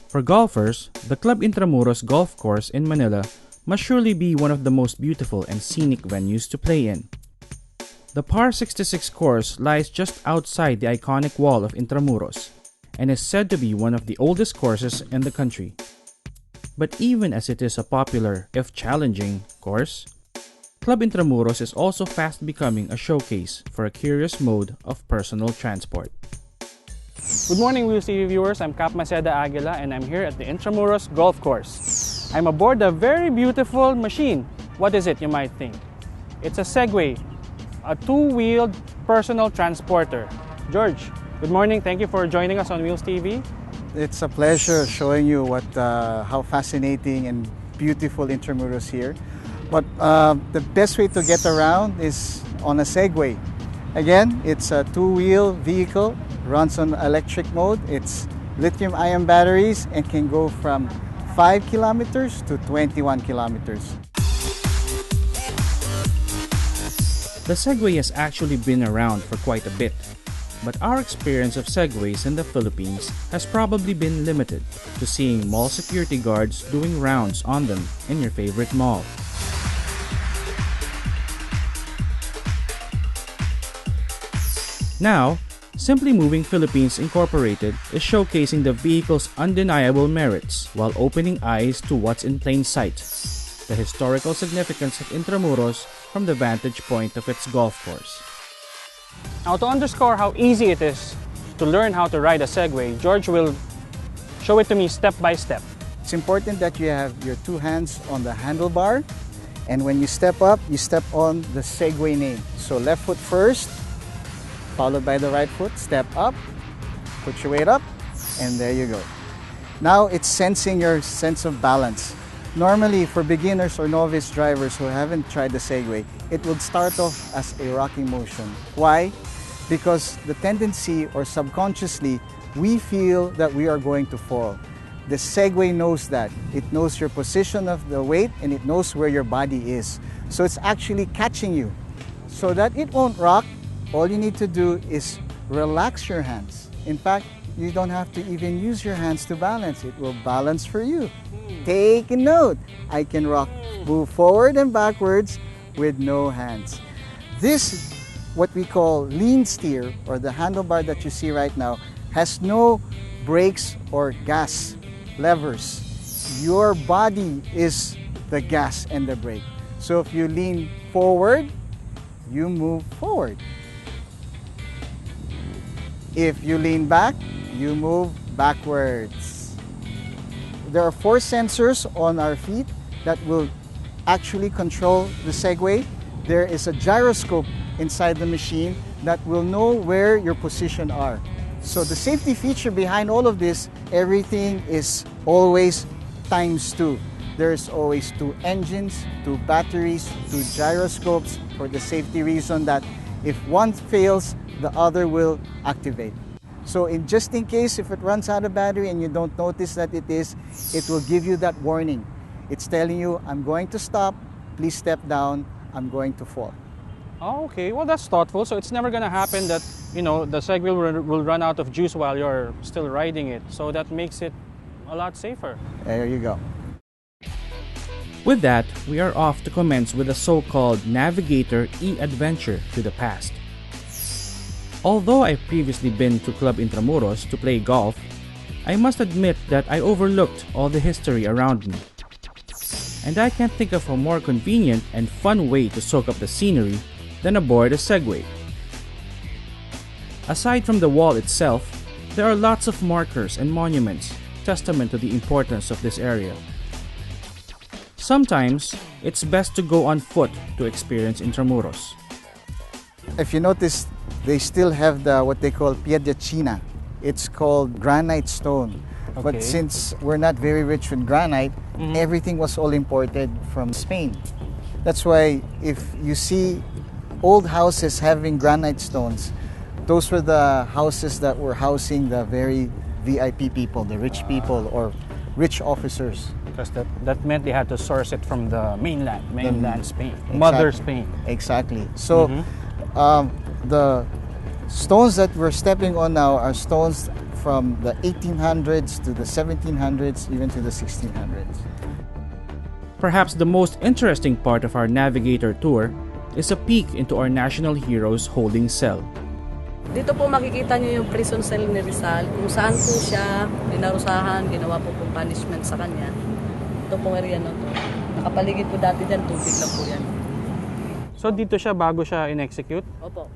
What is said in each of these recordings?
For golfers, the Club Intramuros Golf Course in Manila must surely be one of the most beautiful and scenic venues to play in. The Par 66 course lies just outside the iconic wall of Intramuros and is said to be one of the oldest courses in the country. But even as it is a popular, if challenging, course, Club Intramuros is also fast becoming a showcase for a curious mode of personal transport. Good morning, Wheels TV viewers. I'm Cap Maceda Aguila and I'm here at the Intramuros Golf Course. I'm aboard a very beautiful machine. What is it, you might think? It's a Segway, a two-wheeled personal transporter. George, good morning. Thank you for joining us on Wheels TV. It's a pleasure showing you how fascinating and beautiful Intramuros here. But the best way to get around is on a Segway. Again, it's a two-wheel vehicle, runs on electric mode. It's lithium-ion batteries and can go from 5 kilometers to 21 kilometers. The Segway has actually been around for quite a bit, but our experience of Segways in the Philippines has probably been limited to seeing mall security guards doing rounds on them in your favorite mall. Now, Simply Moving Philippines Incorporated is showcasing the vehicle's undeniable merits while opening eyes to what's in plain sight, the historical significance of Intramuros from the vantage point of its golf course. Now, to underscore how easy it is to learn how to ride a Segway, George will show it to me step by step. It's important that you have your two hands on the handlebar, and when you step up, you step on the Segway name. So left foot first, followed by the right foot, step up, put your weight up, and there you go. Now it's sensing your sense of balance. Normally, for beginners or novice drivers who haven't tried the Segway, it would start off as a rocking motion. Why? Because the tendency, or subconsciously, we feel that we are going to fall. The Segway knows that. It knows your position of the weight and it knows where your body is. So it's actually catching you. So that it won't rock, all you need to do is relax your hands. In fact, you don't have to even use your hands to balance. It will balance for you. Take a note. I can move forward and backwards with no hands. This, what we call lean steer, or the handlebar that you see right now, has no brakes or gas levers. Your body is the gas and the brake. So if you lean forward, you move forward. If you lean back, you move backwards. There are 4 sensors on our feet that will actually control the Segway. There is a gyroscope inside the machine that will know where your position are. So the safety feature behind all of this, everything is always ×2. There's always 2 engines, 2 batteries, 2 gyroscopes for the safety reason that if one fails, the other will activate. So just in case if it runs out of battery and you don't notice that it will give you that warning. It's telling you, I'm going to stop, please step down, I'm going to fall. Oh, okay, well that's thoughtful. So it's never gonna happen that, the Segway will run out of juice while you're still riding it. So that makes it a lot safer. There you go. With that, we are off to commence with a so-called Navigator e-adventure to the past. Although I've previously been to Club Intramuros to play golf, I must admit that I overlooked all the history around me. And I can't think of a more convenient and fun way to soak up the scenery than aboard a Segway. Aside from the wall itself, there are lots of markers and monuments, testament to the importance of this area. Sometimes, it's best to go on foot to experience Intramuros. If you notice, they still have what they call Piedra China. It's called granite stone. Okay. But since we're not very rich with granite, everything was all imported from Spain. That's why if you see old houses having granite stones, those were the houses that were housing the very VIP people, the rich people or rich officers. Because that meant they had to source it from the mainland Spain, Exactly. Mother Spain. Exactly. So the stones that we're stepping on now are stones from the 1800s to the 1700s, even to the 1600s. Perhaps the most interesting part of our navigator tour is a peek into our national hero's holding cell. Dito po makikita niyo yung prison cell ni Rizal, kung saan po siya dinarusahan, ginawa po pong punishment sa kanya. Ito pong area na to. Nakapaligid po dati dyan, tubig lang po yan. So dito siya bago siya in-execute? Opo.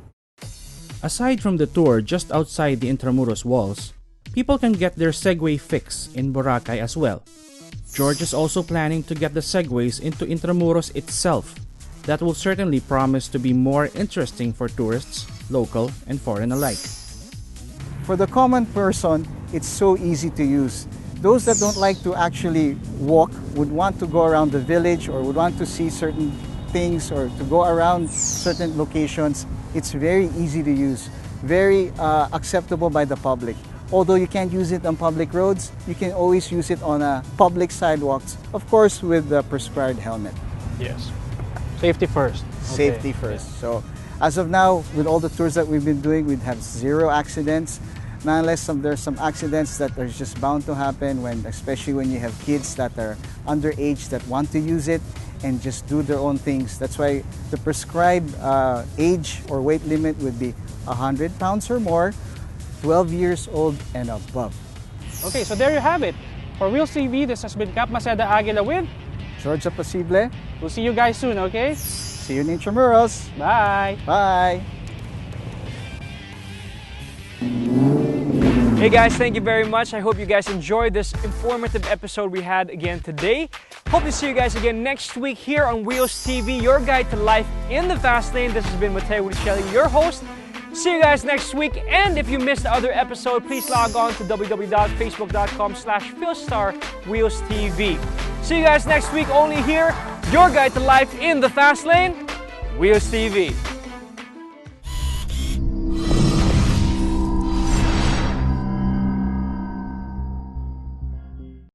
Aside from the tour just outside the Intramuros walls, people can get their Segway fix in Boracay as well. George is also planning to get the Segways into Intramuros itself. That will certainly promise to be more interesting for tourists, local and foreign alike. For the common person, it's so easy to use. Those that don't like to actually walk, would want to go around the village or would want to see certain things or to go around certain locations, it's very easy to use, very acceptable by the public. Although you can't use it on public roads, you can always use it on public sidewalks, of course with the prescribed helmet. Yes. Safety first. Safety first. So as of now, with all the tours that we've been doing, we'd have 0 accidents. Not unless there's some accidents that are just bound to happen, especially when you have kids that are underage that want to use it and just do their own things. That's why the prescribed age or weight limit would be 100 pounds or more, 12 years old and above. Okay, so there you have it. For Wheels TV, this has been Cap Maceda Aguila with George Posible. We'll see you guys soon, okay? See you in Intramuros. Bye! Bye. Hey guys, thank you very much. I hope you guys enjoyed this informative episode we had again today. Hope to see you guys again next week here on Wheels TV, your guide to life in the fast lane. This has been Mateo Uccelli, your host. See you guys next week. And if you missed the other episode, please log on to www.facebook.com/PhilStarWheelsTV. See you guys next week only here, your guide to life in the fast lane, Wheels TV.